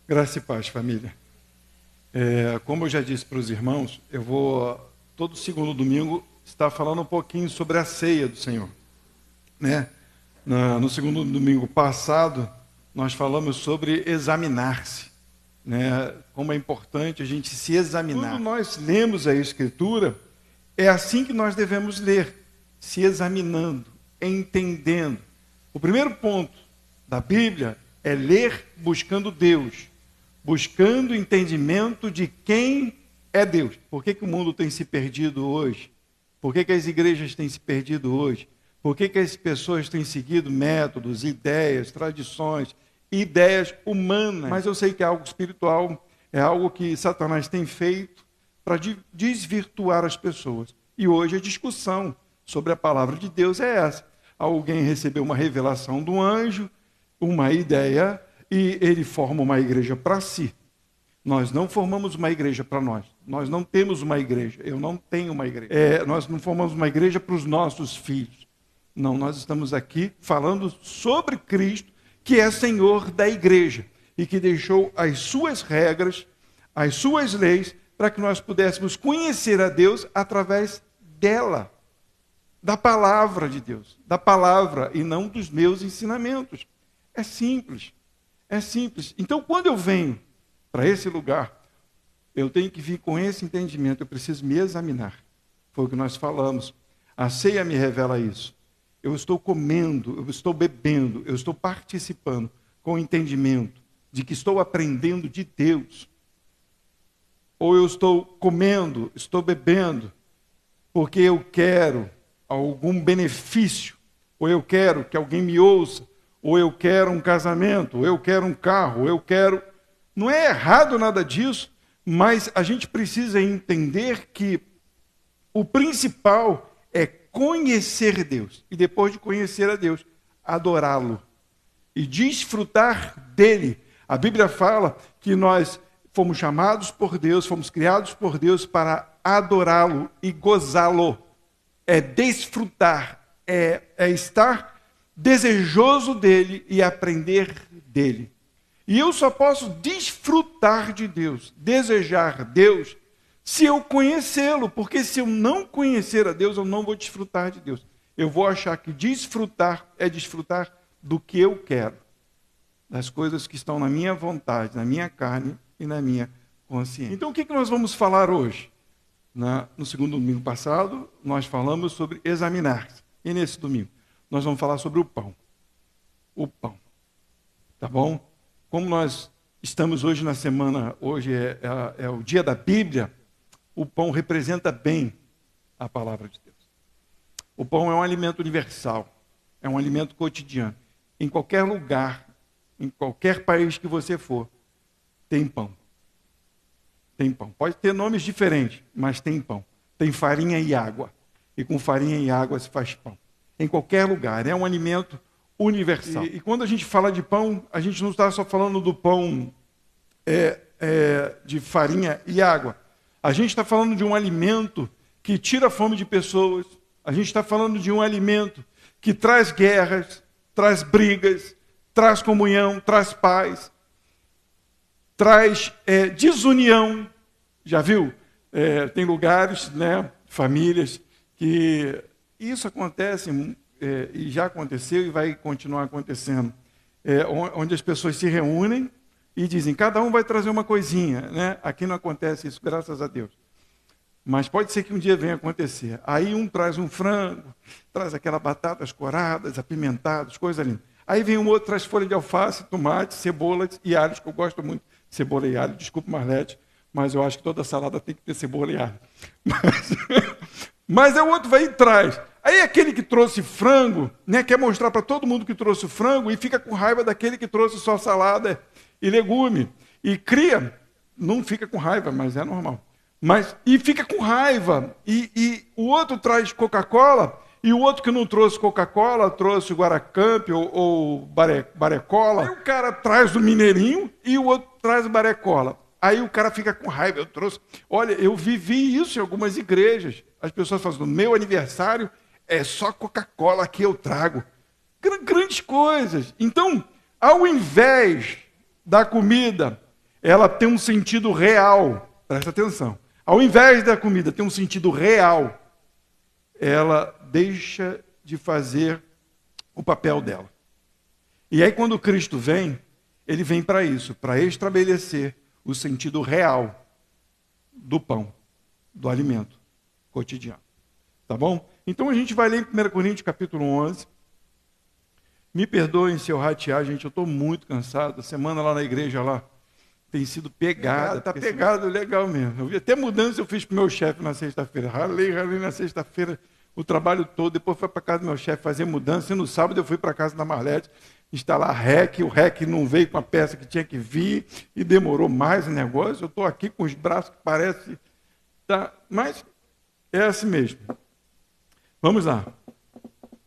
Graça e paz, família. Como eu já disse para os irmãos, eu vou, todo segundo domingo, estar falando um pouquinho sobre a ceia do Senhor. Né? No segundo domingo passado, nós falamos sobre examinar-se. Né? Como é importante a gente se examinar. Quando nós lemos a Escritura, é assim que nós devemos ler, se examinando, entendendo. O primeiro ponto da Bíblia é ler buscando Deus, buscando entendimento de quem é Deus. Por que o mundo tem se perdido hoje? Por que as igrejas têm se perdido hoje? Por que as pessoas têm seguido métodos, ideias, tradições, ideias humanas? Mas eu sei que é algo espiritual, é algo que Satanás tem feito para desvirtuar as pessoas. E hoje a discussão sobre a palavra de Deus é essa. Alguém recebeu uma revelação do anjo, uma ideia, e ele forma uma igreja para si. Nós não formamos uma igreja para nós. Nós não temos uma igreja. Eu não tenho uma igreja. Nós não formamos uma igreja para os nossos filhos. Não, nós estamos aqui falando sobre Cristo, que é Senhor da igreja e que deixou as suas regras, as suas leis, para que nós pudéssemos conhecer a Deus através dela, da palavra de Deus, da palavra e não dos meus ensinamentos. É simples. É simples. Então, quando eu venho para esse lugar, eu tenho que vir com esse entendimento, eu preciso me examinar. Foi o que nós falamos. A ceia me revela isso. Eu estou comendo, eu estou bebendo, eu estou participando com o entendimento de que estou aprendendo de Deus. Ou eu estou comendo, estou bebendo, porque eu quero algum benefício, ou eu quero que alguém me ouça, ou eu quero um casamento, ou eu quero um carro, ou eu quero... Não é errado nada disso, mas a gente precisa entender que o principal é conhecer Deus. E depois de conhecer a Deus, adorá-lo. E desfrutar dele. A Bíblia fala que nós fomos chamados por Deus, fomos criados por Deus para adorá-lo e gozá-lo. É desfrutar, é estar desejoso dele e aprender dele. E eu só posso desfrutar de Deus, desejar Deus, se eu conhecê-lo, porque se eu não conhecer a Deus, eu não vou desfrutar de Deus. Eu vou achar que desfrutar é desfrutar do que eu quero, das coisas que estão na minha vontade, na minha carne e na minha consciência. Então, o que nós vamos falar hoje? No segundo domingo passado, nós falamos sobre examinar-se. E nesse domingo, nós vamos falar sobre o pão. O pão. Tá bom? Como nós estamos hoje na semana, hoje é o dia da Bíblia, o pão representa bem a palavra de Deus. O pão é um alimento universal, é um alimento cotidiano. Em qualquer lugar, em qualquer país que você for, tem pão. Tem pão. Pode ter nomes diferentes, mas tem pão. Tem farinha e água. E com farinha e água se faz pão. Em qualquer lugar. É um alimento universal. E quando a gente fala de pão, a gente não está só falando do pão de farinha e água. A gente está falando de um alimento que tira a fome de pessoas. A gente está falando de um alimento que traz guerras, traz brigas, traz comunhão, traz paz, traz desunião. Já viu? Tem lugares, né, famílias, que isso acontece, e já aconteceu e vai continuar acontecendo, onde as pessoas se reúnem e dizem, cada um vai trazer uma coisinha. Né? Aqui não acontece isso, graças a Deus. Mas pode ser que um dia venha acontecer. Aí um traz um frango, traz aquelas batatas coradas, apimentadas, coisa linda. Aí vem um outro, traz folha de alface, tomate, cebola e alhos, que eu gosto muito de cebola e alho. Desculpa, Marlete, mas eu acho que toda salada tem que ter cebola e alho. Mas o outro vai e traz. Aí aquele que trouxe frango, né, quer mostrar para todo mundo que trouxe o frango e fica com raiva daquele que trouxe só salada e legume. E cria, não fica com raiva, mas é normal. E fica com raiva. E o outro traz Coca-Cola, e o outro que não trouxe Coca-Cola, trouxe Guaracamp ou Barecola. Aí o cara traz o Mineirinho e o outro traz o Barecola. Aí o cara fica com raiva. Eu trouxe. Olha, eu vivi isso em algumas igrejas. As pessoas falam, no meu aniversário é só Coca-Cola que eu trago. Grandes coisas. Então, ao invés da comida ela tem um sentido real. Presta atenção. Ao invés da comida ter um sentido real, ela deixa de fazer o papel dela. E aí quando Cristo vem, ele vem para isso, para estabelecer o sentido real do pão, do alimento cotidiano. Tá bom? Então a gente vai ler em 1 Coríntios capítulo 11. Me perdoem se eu ratear, gente, eu estou muito cansado. A semana lá na igreja lá tem sido pegada. Está pegado, legal mesmo. Eu vi até mudança eu fiz para o meu chefe na sexta-feira. Ralei na sexta-feira o trabalho todo. Depois fui para casa do meu chefe fazer mudança. E no sábado eu fui para casa da Marlete instalar REC. O REC não veio com a peça que tinha que vir e demorou mais o negócio. Eu estou aqui com os braços que parece... Tá, mas é assim mesmo. Vamos lá.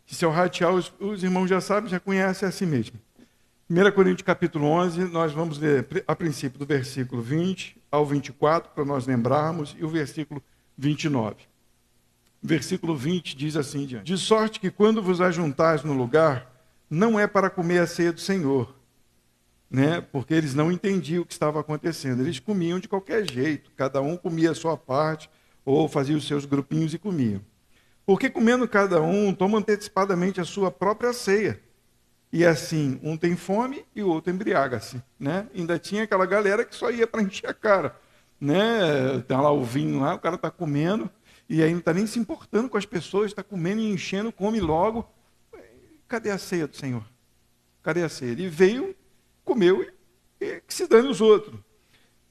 Se eu ratear, os irmãos já sabem, já conhecem, é assim mesmo. 1 Coríntios capítulo 11, nós vamos ler a princípio do versículo 20 ao 24, para nós lembrarmos, e o versículo 29. Versículo 20 diz assim diante: de sorte que quando vos ajuntais no lugar, não é para comer a ceia do Senhor, né? Porque eles não entendiam o que estava acontecendo. Eles comiam de qualquer jeito, cada um comia a sua parte, ou fazia os seus grupinhos e comiam. Porque comendo cada um, toma antecipadamente a sua própria ceia. E assim, um tem fome e o outro embriaga-se, né? Ainda tinha aquela galera que só ia para encher a cara, né? Tem lá o vinho lá, o cara está comendo, e aí não está nem se importando com as pessoas, está comendo e enchendo, come logo. Cadê a ceia do Senhor? Cadê a ceia? Ele veio, comeu e que se dane os outros.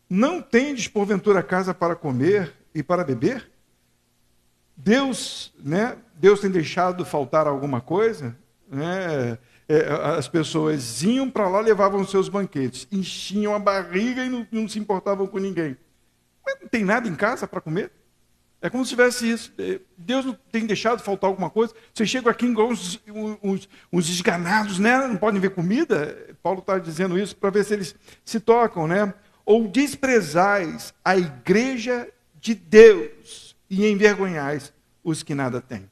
Não tendes, porventura, casa para comer e para beber? Deus, né? Deus tem deixado faltar alguma coisa? Né? As pessoas iam para lá, levavam seus banquetes, enchiam a barriga e não se importavam com ninguém. Mas não tem nada em casa para comer? É como se tivesse isso. Deus não tem deixado faltar alguma coisa. Vocês chegam aqui igual uns esganados, né? Não podem ver comida. Paulo está dizendo isso para ver se eles se tocam, né? Ou desprezais a igreja de Deus e envergonhais os que nada têm,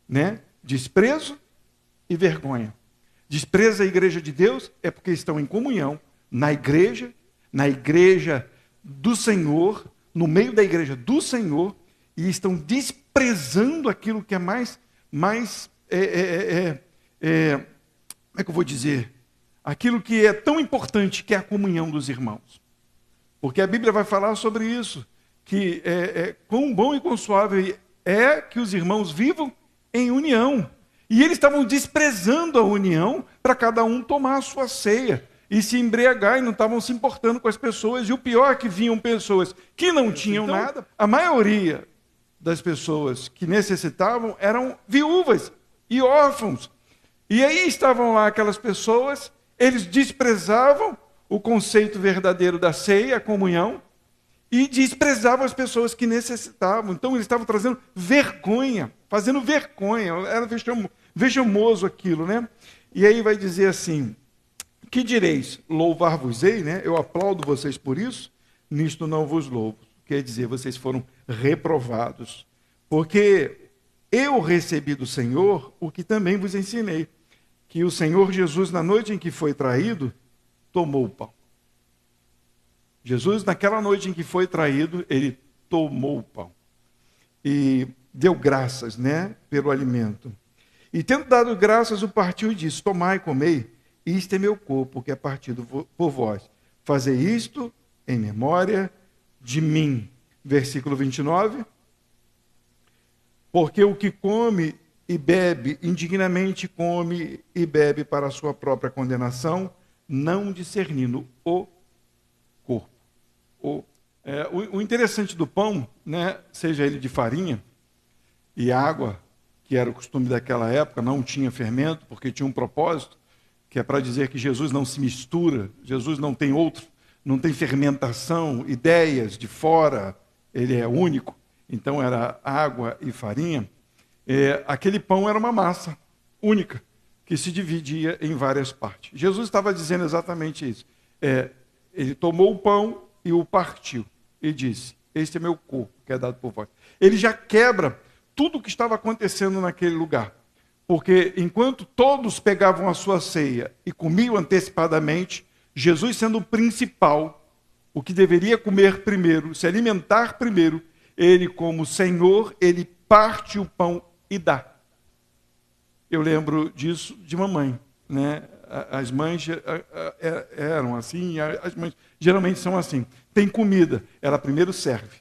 né? Desprezo e vergonha. Despreza a igreja de Deus é porque estão em comunhão na igreja do Senhor, no meio da igreja do Senhor, e estão desprezando aquilo que é mais como é que eu vou dizer? Aquilo que é tão importante, que é a comunhão dos irmãos. Porque a Bíblia vai falar sobre isso, que quão bom e quão suave é que os irmãos vivam em união. E eles estavam desprezando a união para cada um tomar a sua ceia e se embriagar, e não estavam se importando com as pessoas. E o pior é que vinham pessoas que não tinham nada. A maioria das pessoas que necessitavam eram viúvas e órfãos. E aí estavam lá aquelas pessoas, eles desprezavam o conceito verdadeiro da ceia, a comunhão, e desprezavam as pessoas que necessitavam. Então eles estavam trazendo vergonha, fazendo vergonha, era vexamoso aquilo, né? E aí vai dizer assim: que direis? Louvar-vos-ei, né? Eu aplaudo vocês por isso, nisto não vos louvo. Quer dizer, vocês foram reprovados, porque eu recebi do Senhor o que também vos ensinei, que o Senhor Jesus, na noite em que foi traído, tomou o pão. Jesus, naquela noite em que foi traído, ele tomou o pão e deu graças, né, pelo alimento. E tendo dado graças, o partiu e disse: tomai e comei, isto é meu corpo, que é partido por vós. Fazei isto em memória de mim. Versículo 29. Porque o que come e bebe, indignamente come e bebe para a sua própria condenação, não discernindo o corpo. O interessante do pão, né, seja ele de farinha e água, que era o costume daquela época, não tinha fermento, porque tinha um propósito, que é para dizer que Jesus não se mistura, Jesus não tem outro, não tem fermentação, ideias de fora, ele é único. Então era água e farinha. Aquele pão era uma massa única, que se dividia em várias partes. Jesus estava dizendo exatamente isso. Ele tomou o pão e o partiu, e disse: este é meu corpo, que é dado por vós. Ele já quebra tudo o que estava acontecendo naquele lugar. Porque enquanto todos pegavam a sua ceia e comiam antecipadamente, Jesus sendo o principal, o que deveria comer primeiro, se alimentar primeiro, ele como Senhor, ele parte o pão e dá. Eu lembro disso de mamãe, né? As mães eram assim, as mães geralmente são assim. Tem comida, ela primeiro serve,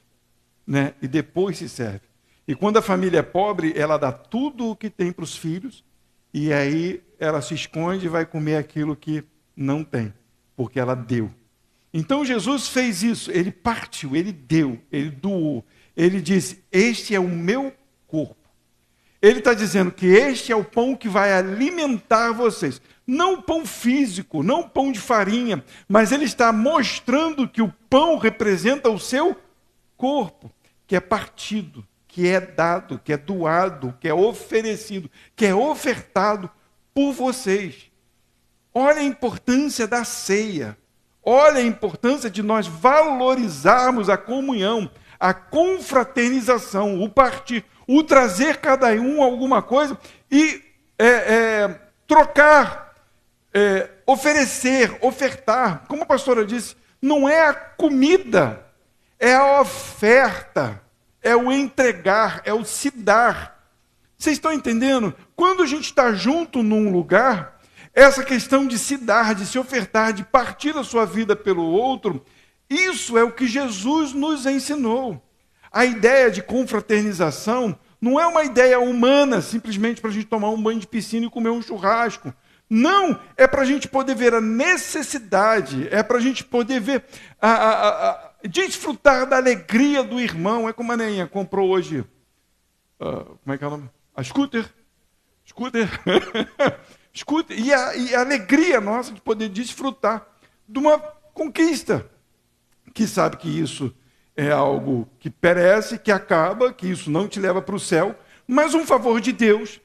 né? E depois se serve. E quando a família é pobre, ela dá tudo o que tem para os filhos, e aí ela se esconde e vai comer aquilo que não tem, porque ela deu. Então Jesus fez isso, ele partiu, ele deu, ele doou. Ele disse, este é o meu corpo. Ele está dizendo que este é o pão que vai alimentar vocês. Não o pão físico, não o pão de farinha, mas ele está mostrando que o pão representa o seu corpo, que é partido, que é dado, que é doado, que é oferecido, que é ofertado por vocês. Olha a importância da ceia. Olha a importância de nós valorizarmos a comunhão, a confraternização, o partir, o trazer cada um alguma coisa e trocar, oferecer, ofertar. Como a pastora disse, não é a comida, é a oferta, é o entregar, é o se dar. Vocês estão entendendo? Quando a gente está junto num lugar, essa questão de se dar, de se ofertar, de partir a sua vida pelo outro, isso é o que Jesus nos ensinou. A ideia de confraternização não é uma ideia humana, simplesmente para a gente tomar um banho de piscina e comer um churrasco. Não, é para a gente poder ver a necessidade, é para a gente poder ver, desfrutar da alegria do irmão. É como a Neinha comprou hoje, como é que é o nome? A scooter. Scooter. E a alegria nossa de poder desfrutar de uma conquista. Que sabe que isso é algo que perece, que acaba, que isso não te leva para o céu, mas um favor de Deus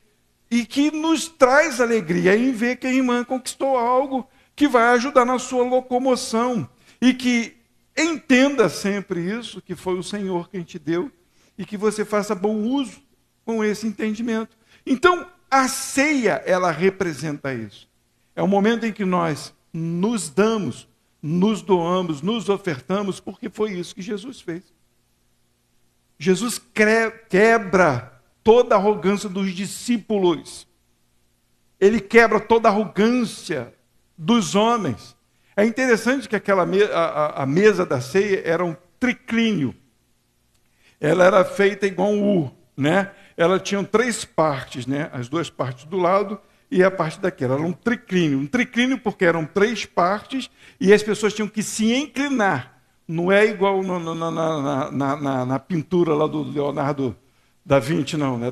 e que nos traz alegria em ver que a irmã conquistou algo que vai ajudar na sua locomoção e que entenda sempre isso, que foi o Senhor quem te deu e que você faça bom uso com esse entendimento. Então, a ceia, ela representa isso. É o momento em que nós nos damos, nos doamos, nos ofertamos, porque foi isso que Jesus fez. Jesus quebra toda a arrogância dos discípulos. Ele quebra toda a arrogância dos homens. É interessante que a mesa da ceia era um triclínio. Ela era feita igual um U, né? Ela tinha 3 partes, né? As 2 partes do lado e a parte daquela. Era um triclínio. Um triclínio porque eram 3 partes e as pessoas tinham que se inclinar. Não é igual na pintura lá do Leonardo da Vinci, não, né?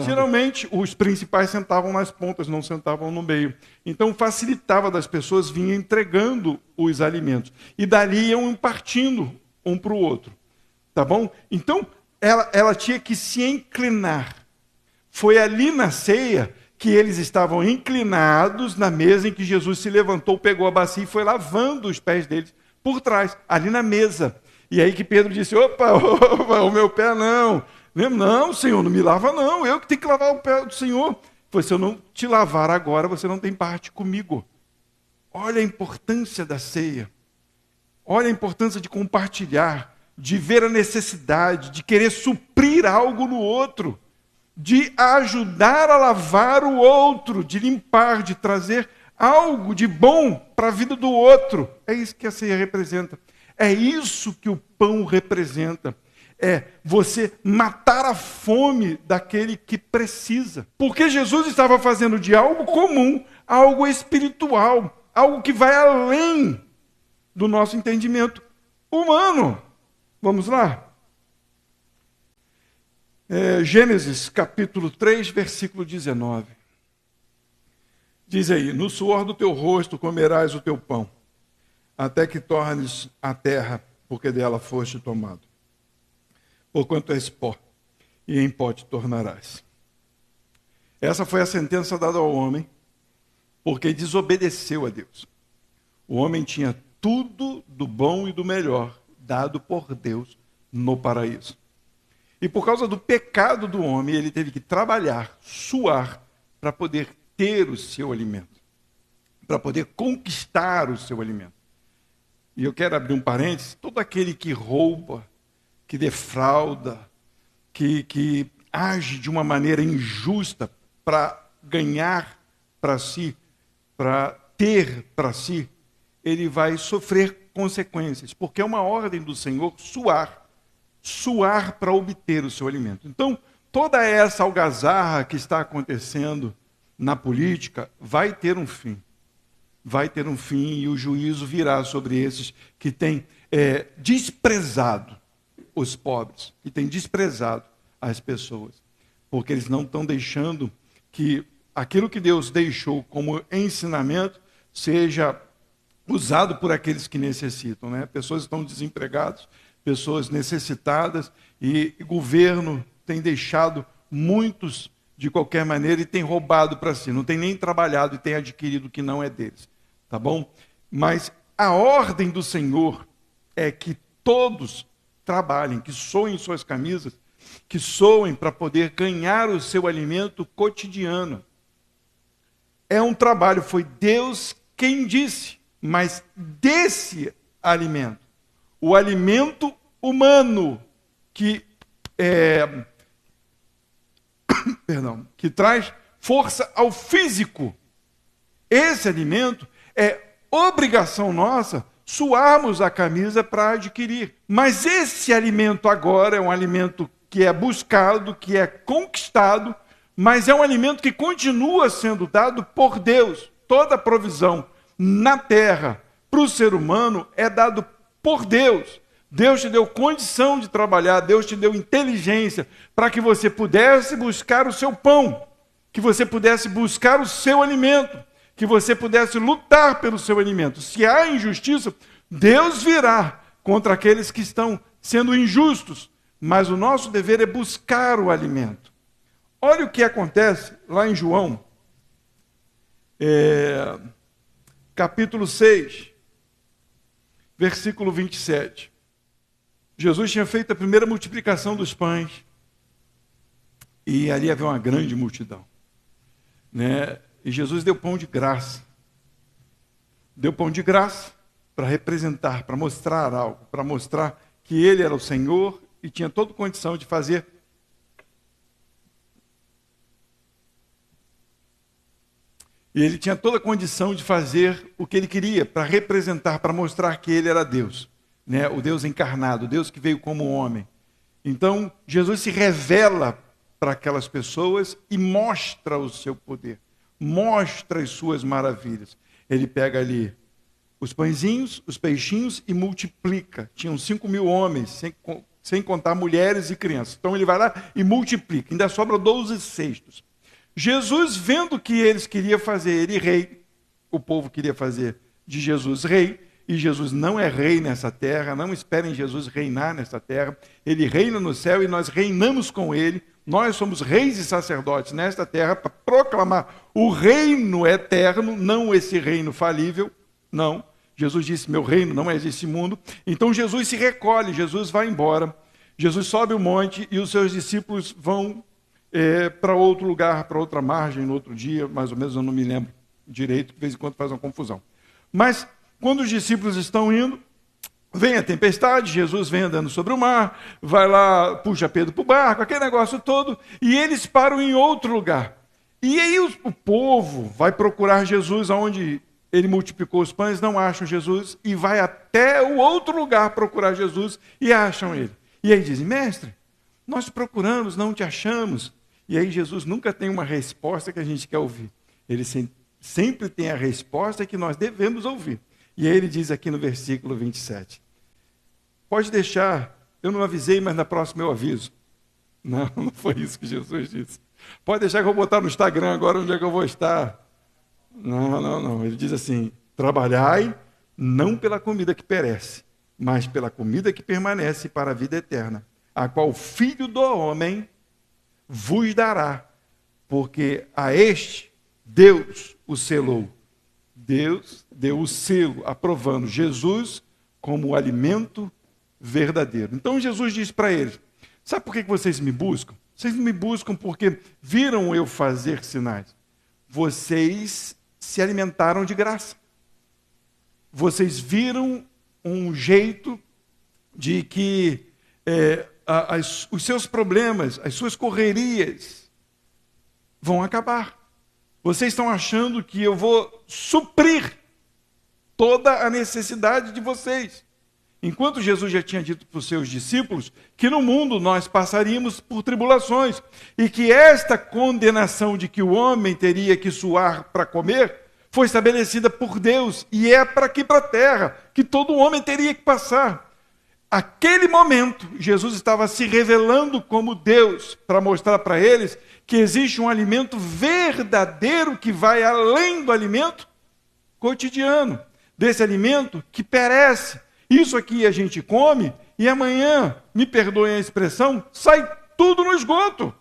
Geralmente, os principais sentavam nas pontas, não sentavam no meio. Então, facilitava das pessoas virem entregando os alimentos. E dali iam partindo um para o outro. Tá bom? Então, ela tinha que se inclinar. Foi ali na ceia que eles estavam inclinados na mesa em que Jesus se levantou, pegou a bacia e foi lavando os pés deles por trás, ali na mesa. E aí que Pedro disse, opa, o meu pé não. Não, Senhor, não me lava não, eu que tenho que lavar o pé do Senhor. Foi, se eu não te lavar agora, você não tem parte comigo. Olha a importância da ceia. Olha a importância de compartilhar, de ver a necessidade, de querer suprir algo no outro, de ajudar a lavar o outro, de limpar, de trazer algo de bom para a vida do outro. É isso que a ceia representa. É isso que o pão representa. É você matar a fome daquele que precisa. Porque Jesus estava fazendo de algo comum, algo espiritual, algo que vai além do nosso entendimento humano. Vamos lá? Gênesis capítulo 3, versículo 19. Diz aí, no suor do teu rosto comerás o teu pão, até que tornes a terra, porque dela foste tomado. Porquanto és pó, e em pó te tornarás. Essa foi a sentença dada ao homem, porque desobedeceu a Deus. O homem tinha tudo do bom e do melhor, dado por Deus no paraíso. E por causa do pecado do homem, ele teve que trabalhar, suar, para poder ter o seu alimento, para poder conquistar o seu alimento. e eu quero abrir um parênteses, todo aquele que rouba, que defrauda, que age de uma maneira injusta para ganhar para si, para ter para si, ele vai sofrer consequências, porque é uma ordem do Senhor suar para obter o seu alimento. Então, toda essa algazarra que está acontecendo na política vai ter um fim. Vai ter um fim e o juízo virá sobre esses que têm desprezado os pobres, que têm desprezado as pessoas, porque eles não estão deixando que aquilo que Deus deixou como ensinamento seja usado por aqueles que necessitam, né? Pessoas estão desempregadas, pessoas necessitadas, e o governo tem deixado muitos de qualquer maneira e tem roubado para si, não tem nem trabalhado e tem adquirido o que não é deles, tá bom? Mas a ordem do Senhor é que todos trabalhem, que soem suas camisas, que soem para poder ganhar o seu alimento cotidiano. É um trabalho, foi Deus quem disse, mas desse alimento, o alimento humano que que traz força ao físico. Esse alimento é obrigação nossa suarmos a camisa para adquirir. Mas esse alimento agora é um alimento que é buscado, que é conquistado, mas é um alimento que continua sendo dado por Deus. Toda a provisão na terra para o ser humano é dado por Deus. Deus te deu condição de trabalhar, Deus te deu inteligência para que você pudesse buscar o seu pão, que você pudesse buscar o seu alimento, que você pudesse lutar pelo seu alimento. Se há injustiça, Deus virá contra aqueles que estão sendo injustos, mas o nosso dever é buscar o alimento. Olha o que acontece lá em João, capítulo 6, versículo 27. Jesus tinha feito a primeira multiplicação dos pães e ali havia uma grande multidão, né? E Jesus deu pão de graça. Deu pão de graça para representar, para mostrar algo, para mostrar que Ele era o Senhor e tinha toda condição de fazer. E Ele tinha toda a condição de fazer o que Ele queria, para representar, para mostrar que Ele era Deus, né? O Deus encarnado, o Deus que veio como homem. Então, Jesus se revela para aquelas pessoas e mostra o seu poder, mostra as suas maravilhas. Ele pega ali os pãezinhos, os peixinhos e multiplica. Tinham 5.000 homens, sem contar mulheres e crianças. Então ele vai lá e multiplica, ainda sobra 12 cestos. Jesus, vendo que eles queriam fazer ele rei, o povo queria fazer de Jesus rei, e Jesus não é rei nessa terra, não esperem Jesus reinar nessa terra, ele reina no céu e nós reinamos com ele, nós somos reis e sacerdotes nesta terra para proclamar o reino eterno, não esse reino falível, não. Jesus disse, meu reino não é desse mundo. Então Jesus se recolhe, Jesus vai embora, Jesus sobe o monte e os seus discípulos vão para outro lugar, para outra margem, no outro dia, mais ou menos, eu não me lembro direito, de vez em quando faz uma confusão. Mas quando os discípulos estão indo, vem a tempestade, Jesus vem andando sobre o mar, vai lá, puxa Pedro para o barco, aquele negócio todo, e eles param em outro lugar. E aí o povo vai procurar Jesus, onde ele multiplicou os pães, não acham Jesus, e vai até o outro lugar procurar Jesus, e acham ele. E aí dizem, mestre, nós te procuramos, não te achamos. E aí Jesus nunca tem uma resposta que a gente quer ouvir. Ele sempre tem a resposta que nós devemos ouvir. E aí ele diz aqui no versículo 27, pode deixar, eu não avisei, mas na próxima eu aviso. Não, não foi isso que Jesus disse. Pode deixar que eu vou botar no Instagram agora onde é que eu vou estar. Não. Ele diz assim, trabalhai não pela comida que perece, mas pela comida que permanece para a vida eterna, a qual o Filho do Homem vos dará, porque a este Deus o selou. Deus deu o selo, aprovando Jesus como o alimento verdadeiro. Então Jesus diz para eles, sabe por que vocês me buscam? Vocês não me buscam porque viram eu fazer sinais. Vocês se alimentaram de graça. Vocês viram um jeito de que os seus problemas, as suas correrias vão acabar. Vocês estão achando que eu vou suprir toda a necessidade de vocês. Enquanto Jesus já tinha dito para os seus discípulos que no mundo nós passaríamos por tribulações e que esta condenação de que o homem teria que suar para comer foi estabelecida por Deus e é para aqui para a terra que todo homem teria que passar. Aquele momento, Jesus estava se revelando como Deus para mostrar para eles que existe um alimento verdadeiro que vai além do alimento cotidiano, desse alimento que perece. Isso aqui a gente come e amanhã, me perdoem a expressão, sai tudo no esgoto.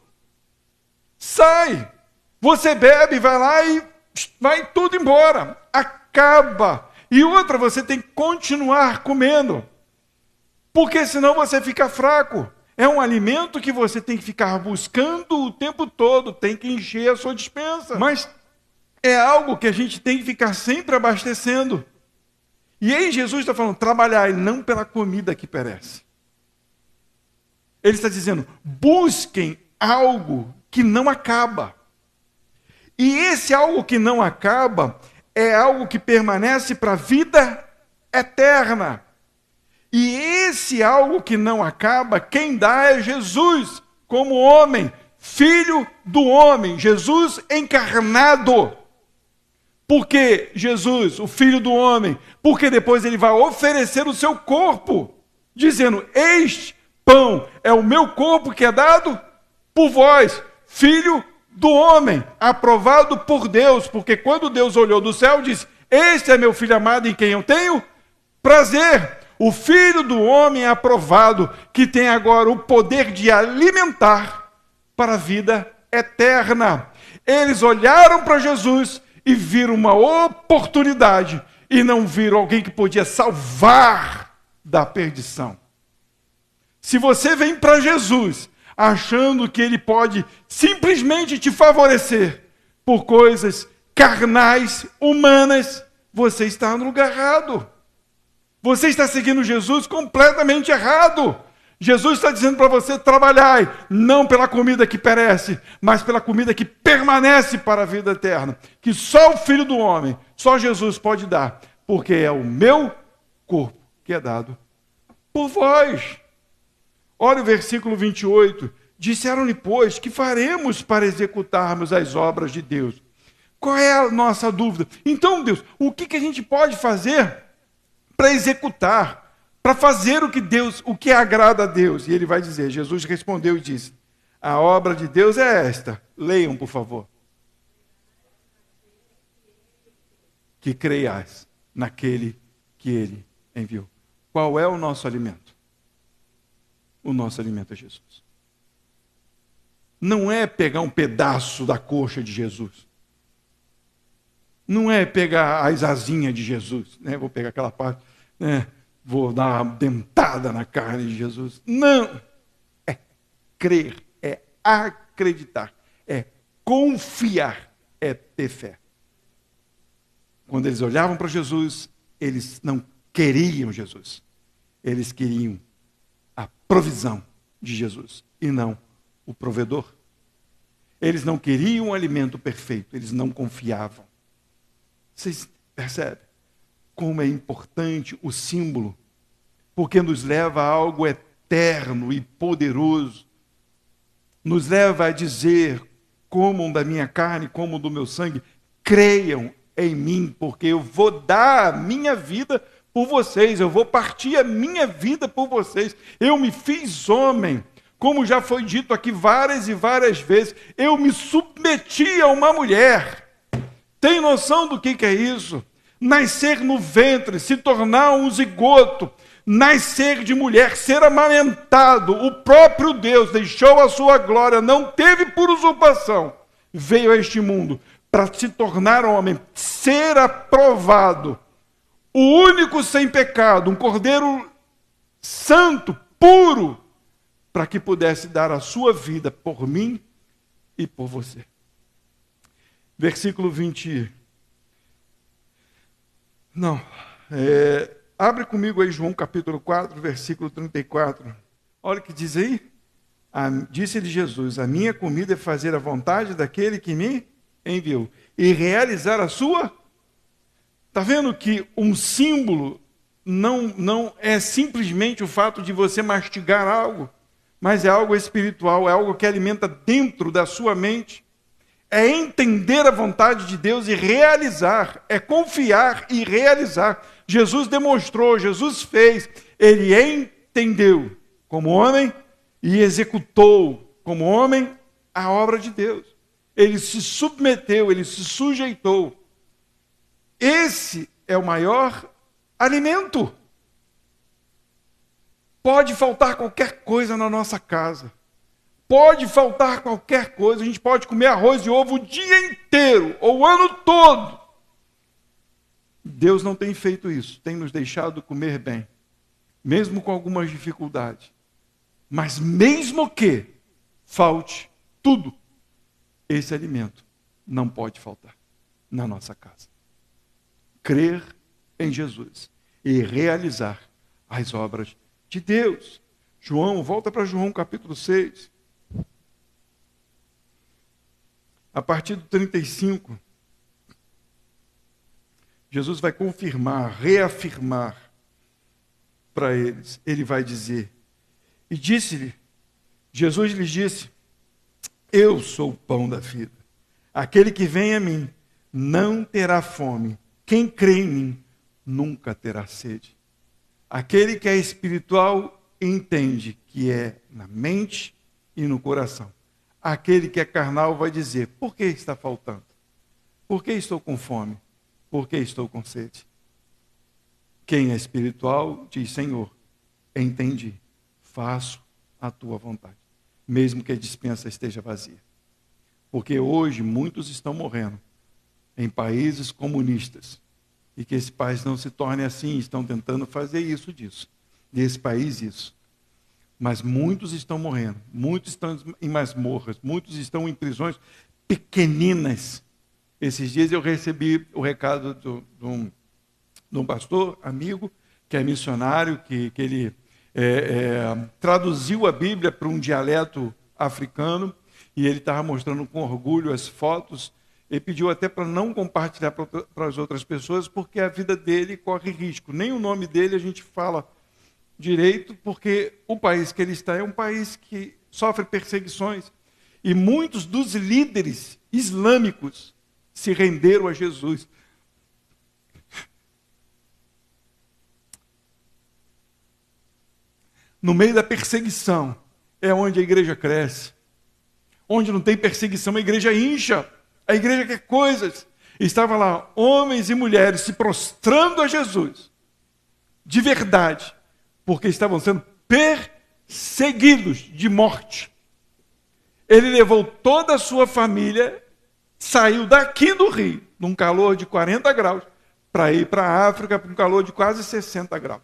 Sai. Você bebe, vai lá e vai tudo embora. Acaba. E outra, você tem que continuar comendo. Porque senão você fica fraco. É um alimento que você tem que ficar buscando o tempo todo, tem que encher a sua despensa. Mas é algo que a gente tem que ficar sempre abastecendo. E aí Jesus está falando, trabalhai não pela comida que perece. Ele está dizendo, busquem algo que não acaba. E esse algo que não acaba é algo que permanece para a vida eterna. E esse algo que não acaba, quem dá é Jesus, como homem, filho do homem, Jesus encarnado. Por que Jesus, o filho do homem? Porque depois ele vai oferecer o seu corpo, dizendo, este pão é o meu corpo que é dado por vós, filho do homem, aprovado por Deus, porque quando Deus olhou do céu, disse, este é meu filho amado em quem eu tenho prazer. O filho do homem é aprovado, que tem agora o poder de alimentar para a vida eterna. Eles olharam para Jesus e viram uma oportunidade e não viram alguém que podia salvar da perdição. Se você vem para Jesus achando que ele pode simplesmente te favorecer por coisas carnais, humanas, você está no lugar errado. Você está seguindo Jesus completamente errado. Jesus está dizendo para você, trabalhai, não pela comida que perece, mas pela comida que permanece para a vida eterna. Que só o Filho do Homem, só Jesus pode dar, porque é o meu corpo que é dado por vós. Olha o versículo 28. Disseram-lhe, pois, que faremos para executarmos as obras de Deus? Qual é a nossa dúvida? Então, Deus, o que a gente pode fazer para executar, para fazer o que agrada a Deus? E ele vai dizer, Jesus respondeu e disse, a obra de Deus é esta. Leiam, por favor. Que creiais naquele que ele enviou. Qual é o nosso alimento? O nosso alimento é Jesus. Não é pegar um pedaço da coxa de Jesus. Não é pegar as asinhas de Jesus, né? Vou pegar aquela parte, né? Vou dar uma dentada na carne de Jesus. Não! É crer, é acreditar, é confiar, é ter fé. Quando eles olhavam para Jesus, eles não queriam Jesus. Eles queriam a provisão de Jesus e não o provedor. Eles não queriam o alimento perfeito, eles não confiavam. Vocês percebem como é importante o símbolo? Porque nos leva a algo eterno e poderoso. Nos leva a dizer, comam da minha carne, comam do meu sangue, creiam em mim, porque eu vou dar a minha vida por vocês, eu vou partir a minha vida por vocês. Eu me fiz homem, como já foi dito aqui várias e várias vezes, eu me submeti a uma mulher. Tem noção do que é isso? Nascer no ventre, se tornar um zigoto, nascer de mulher, ser amamentado. O próprio Deus deixou a sua glória, não teve por usurpação. Veio a este mundo para se tornar homem, ser aprovado. O único sem pecado, um cordeiro santo, puro, para que pudesse dar a sua vida por mim e por você. Versículo 20. Abre comigo aí João capítulo 4, versículo 34. Olha o que diz aí. Disse-lhe Jesus: a minha comida é fazer a vontade daquele que me enviou e realizar a sua. Está vendo que um símbolo não é simplesmente o fato de você mastigar algo, mas é algo espiritual, é algo que alimenta dentro da sua mente. É entender a vontade de Deus e realizar, é confiar e realizar. Jesus demonstrou, Jesus fez, ele entendeu como homem e executou como homem a obra de Deus. Ele se submeteu, ele se sujeitou. Esse é o maior alimento. Pode faltar qualquer coisa na nossa casa. Pode faltar qualquer coisa. A gente pode comer arroz e ovo o dia inteiro, ou o ano todo. Deus não tem feito isso. Tem nos deixado comer bem. Mesmo com algumas dificuldades. Mas mesmo que falte tudo, esse alimento não pode faltar na nossa casa. Crer em Jesus e realizar as obras de Deus. João, volta para João capítulo 6. A partir do 35, Jesus vai confirmar, reafirmar para eles. Ele vai dizer, e disse-lhe, Jesus lhes disse, eu sou o pão da vida. Aquele que vem a mim não terá fome. Quem crê em mim nunca terá sede. Aquele que é espiritual entende que é na mente e no coração. Aquele que é carnal vai dizer, por que está faltando? Por que estou com fome? Por que estou com sede? Quem é espiritual diz, Senhor, entendi, faço a tua vontade, mesmo que a despensa esteja vazia. Porque hoje muitos estão morrendo em países comunistas, e que esse país não se torne assim, estão tentando fazer isso disso, desse país isso. Mas muitos estão morrendo, muitos estão em masmorras, muitos estão em prisões pequeninas. Esses dias eu recebi o recado de um pastor, amigo, que é missionário, que ele traduziu a Bíblia para um dialeto africano, e ele estava mostrando com orgulho as fotos. Ele pediu até para não compartilhar para as outras pessoas, porque a vida dele corre risco. Nem o nome dele a gente fala direito, porque o país que ele está é um país que sofre perseguições. E muitos dos líderes islâmicos se renderam a Jesus. No meio da perseguição é onde a igreja cresce. Onde não tem perseguição, a igreja incha. A igreja quer coisas. Estavam lá homens e mulheres se prostrando a Jesus. De verdade. Porque estavam sendo perseguidos de morte. Ele levou toda a sua família, saiu daqui do Rio, num calor de 40 graus, para ir para a África, com um calor de quase 60 graus.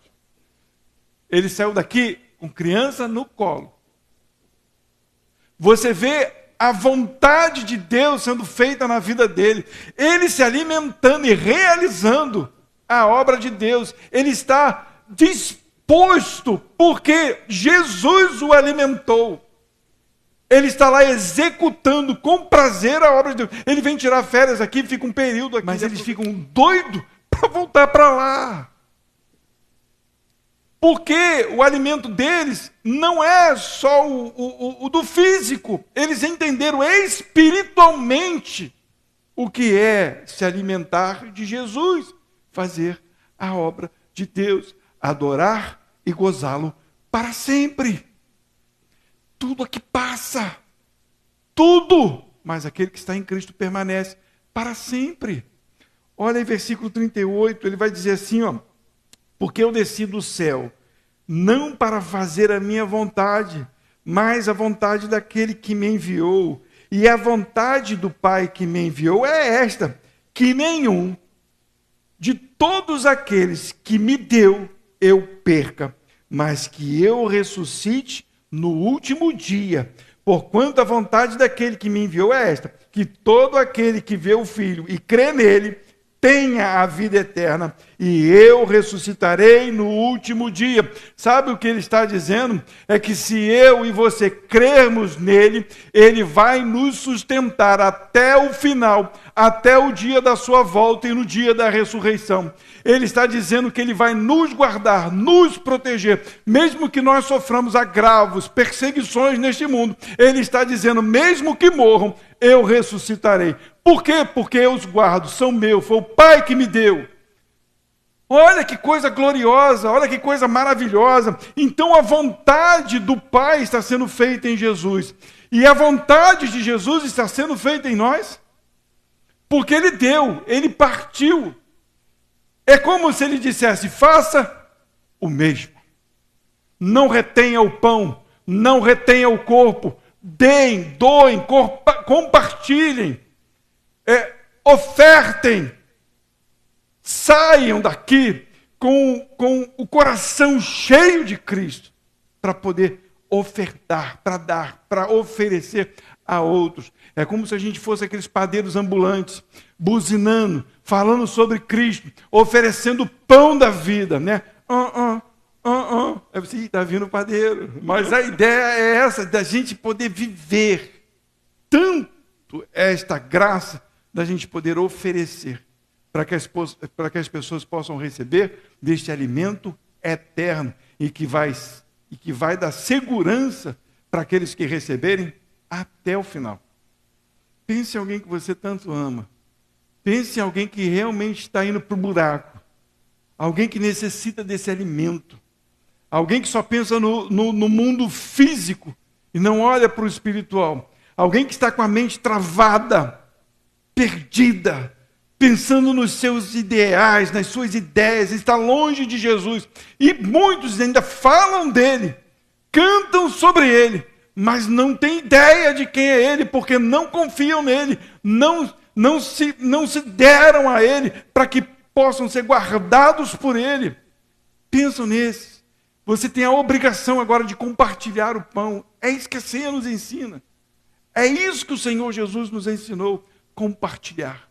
Ele saiu daqui com criança no colo. Você vê a vontade de Deus sendo feita na vida dele. Ele se alimentando e realizando a obra de Deus. Ele está disposto, porque Jesus o alimentou. Ele está lá executando com prazer a obra de Deus. Ele vem tirar férias aqui, fica um período aqui, mas eles ficam doidos para voltar para lá. Porque o alimento deles não é só o do físico. Eles entenderam espiritualmente o que é se alimentar de Jesus. Fazer a obra de Deus. Adorar e gozá-lo para sempre. Tudo aqui passa. Tudo. Mas aquele que está em Cristo permanece para sempre. Olha aí, versículo 38, ele vai dizer assim, ó. Porque eu desci do céu, não para fazer a minha vontade, mas a vontade daquele que me enviou. E a vontade do Pai que me enviou é esta, que nenhum de todos aqueles que me deu eu perca, mas que eu ressuscite no último dia. Porquanto a vontade daquele que me enviou é esta, que todo aquele que vê o Filho e crê nele, tenha a vida eterna, e eu ressuscitarei no último dia. Sabe o que ele está dizendo? É que se eu e você crermos nele, ele vai nos sustentar até o final, até o dia da sua volta e no dia da ressurreição. Ele está dizendo que ele vai nos guardar, nos proteger, mesmo que nós soframos agravos, perseguições neste mundo. Ele está dizendo, mesmo que morram, eu ressuscitarei. Por quê? Porque eu os guardo, são meus, foi o Pai que me deu. Olha que coisa gloriosa, olha que coisa maravilhosa. Então a vontade do Pai está sendo feita em Jesus. E a vontade de Jesus está sendo feita em nós. Porque ele deu, ele partiu. É como se ele dissesse, faça o mesmo. Não retenha o pão, não retenha o corpo. Deem, doem, compartilhem. Ofertem, saiam daqui com o coração cheio de Cristo, para poder ofertar, para dar, para oferecer a outros. É como se a gente fosse aqueles padeiros ambulantes, buzinando, falando sobre Cristo, oferecendo o pão da vida, né? Aí você está vindo o padeiro. Mas a ideia é essa, da gente poder viver tanto esta graça, da gente poder oferecer, para que as pessoas possam receber deste alimento eterno e que vai dar segurança para aqueles que receberem até o final. Pense em alguém que você tanto ama. Pense em alguém que realmente está indo para o buraco. Alguém que necessita desse alimento. Alguém que só pensa no mundo físico e não olha para o espiritual. Alguém que está com a mente travada, perdida, pensando nos seus ideais, nas suas ideias, está longe de Jesus. E muitos ainda falam dele, cantam sobre ele, mas não têm ideia de quem é ele, porque não confiam nele, não se deram a ele para que possam ser guardados por ele. Pensam nesse. Você tem a obrigação agora de compartilhar o pão. É isso que a ceia nos ensina. É isso que o Senhor Jesus nos ensinou. Compartilhar,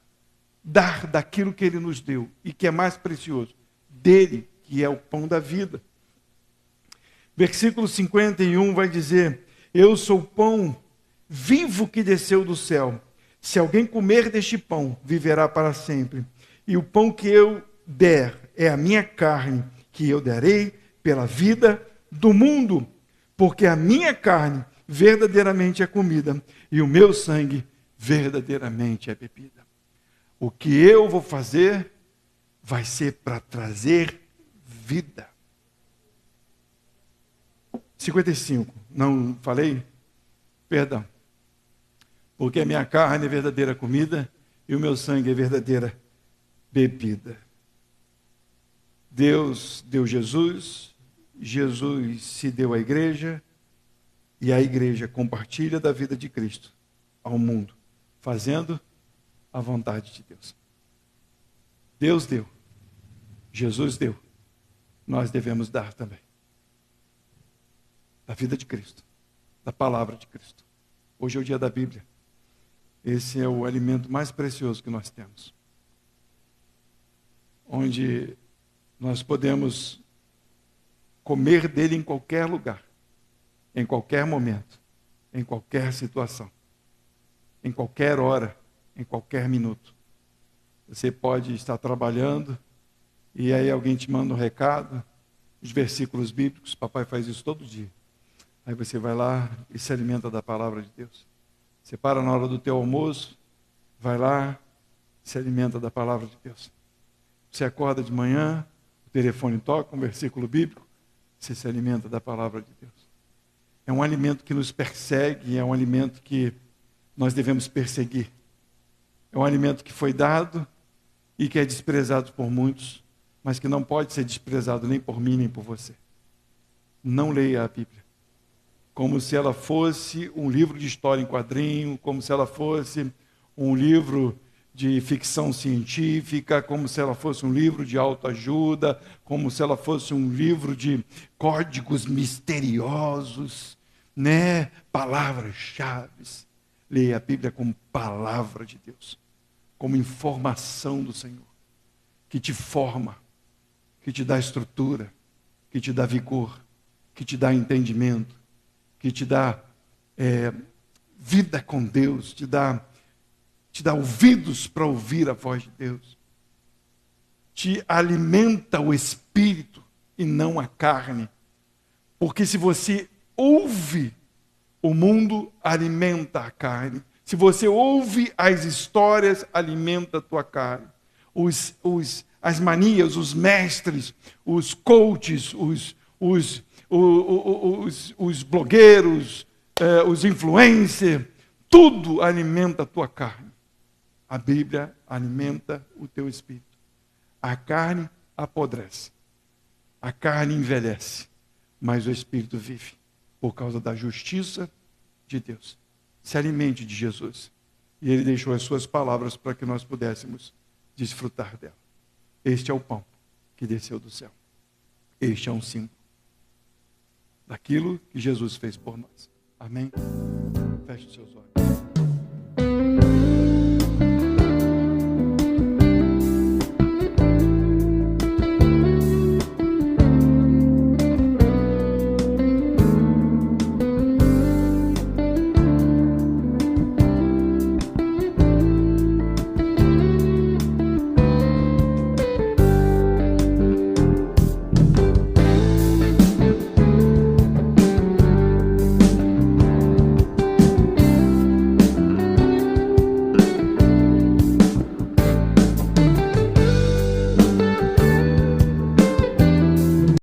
dar daquilo que ele nos deu e que é mais precioso, dele, que é o pão da vida. Versículo 51 vai dizer, eu sou o pão vivo que desceu do céu. Se alguém comer deste pão, viverá para sempre. E o pão que eu der é a minha carne, que eu darei pela vida do mundo. Porque a minha carne verdadeiramente é comida e o meu sangue verdadeiramente é bebida. O que eu vou fazer vai ser para trazer vida. 55. Não falei? Perdão. Porque a minha carne é verdadeira comida e o meu sangue é verdadeira bebida. Deus deu Jesus, Jesus se deu à igreja e a igreja compartilha da vida de Cristo ao mundo, fazendo a vontade de Deus. Deus deu, Jesus deu, nós devemos dar também. Da vida de Cristo, da palavra de Cristo. Hoje é o dia da Bíblia. Esse é o alimento mais precioso que nós temos. Onde nós podemos comer dele em qualquer lugar, em qualquer momento, em qualquer situação, em qualquer hora, em qualquer minuto. Você pode estar trabalhando e aí alguém te manda um recado, os versículos bíblicos, papai faz isso todo dia. Aí você vai lá e se alimenta da palavra de Deus. Você para na hora do teu almoço, vai lá e se alimenta da palavra de Deus. Você acorda de manhã, o telefone toca, um versículo bíblico, você se alimenta da palavra de Deus. É um alimento que nos persegue, é um alimento que nós devemos perseguir. É um alimento que foi dado e que é desprezado por muitos, mas que não pode ser desprezado nem por mim, nem por você. Não leia a Bíblia como se ela fosse um livro de história em quadrinho, como se ela fosse um livro de ficção científica, como se ela fosse um livro de autoajuda, como se ela fosse um livro de códigos misteriosos, né? Palavras-chave. Leia a Bíblia como palavra de Deus, como informação do Senhor. que te forma, que te dá estrutura, que te dá vigor, que te dá entendimento, que te dá vida com Deus, te dá ouvidos para ouvir a voz de Deus. Te alimenta o espírito e não a carne. Porque se você ouve o mundo, alimenta a carne. Se você ouve as histórias, alimenta a tua carne. As manias, os mestres, os coaches, os blogueiros, os influencers, tudo alimenta a tua carne. A Bíblia alimenta o teu espírito. A carne apodrece, a carne envelhece, mas o espírito vive por causa da justiça de Deus. Se alimente de Jesus. E Ele deixou as suas palavras para que nós pudéssemos desfrutar dela. Este é o pão que desceu do céu. Este é um símbolo daquilo que Jesus fez por nós. Amém? Feche os seus olhos.